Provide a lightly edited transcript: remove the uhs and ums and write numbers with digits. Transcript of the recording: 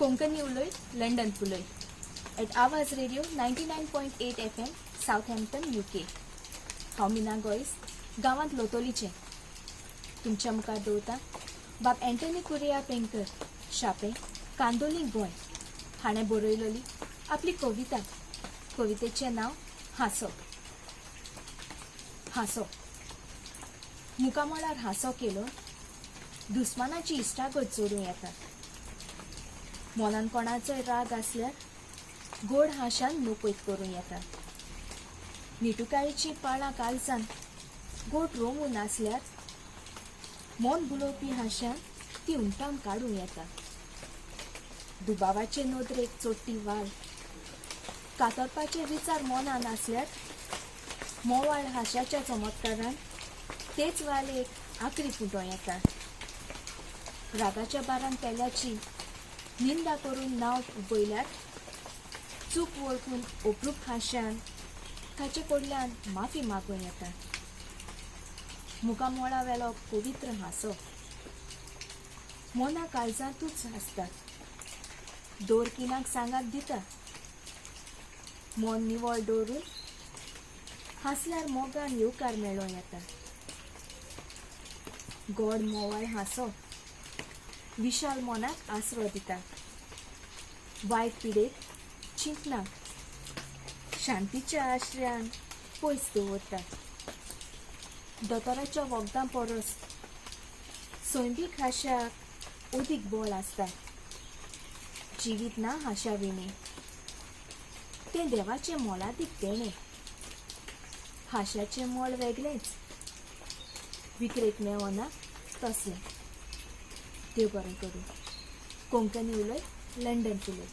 Konkani उलोय London पुलोय eight आवाज radio 99.8 FM Southampton UK. हांव मिना गोयस गांवांत लोतोलीचें तुमच्या मुखार दवरता बाब एंटनी कुरिया पेंकर शापें कांदोली गोंय हाणें बरयलेली आपली कवितेचें नांव हांसो. हांसो मुखामळार हांसो केलो दुस्मानाची इश्टागत जोडूं येता. मनान कोणाचोय राग आसल्यार गोड हांशान नोपयत करूं येता. निटुकायेची पाळां काळजान गोड रोमून आसल्यार मन बुलोवपी हांशान ती उमटावन काडूं येता. दुबावाचे नदरेक चोडटी वाल कातरपाचे विचार मनान आसल्यार मोवाळ हांशाच्या चमत्कारान तेच वालेक आकरी फुटो येता. रागाच्या बारान पेल्याची निंदा करून नांव उगयल्यार चूक वळखून ओपरूप हांशान ताचे कडल्यान माफी मागूं येता. मुखामोळा वेलो पवित्र हांसो मना काळजांतूच आसता. दोरकिनाक सांगात दिता मन निवळ दवरून हांसल्यार मोगान येवकार मेळो येता. गोड मोवाळ हांसो विशाल मनाक आसरो दिता. वायट पिडेक चिंतनाक शांतीच्या आश्रयान पयस दवरता. दोतोराच्या वखदां परस सैमीक हांशाक अदीक बळ आसता. जिवीत ना हांशा विणे तें देवाचें मोलादीक देणें. हांशाचें मोल वेगळेंच विक्रेक मेळना तसलें. देव बरें करूं. कोंकणी उलय लंडन पुलोय.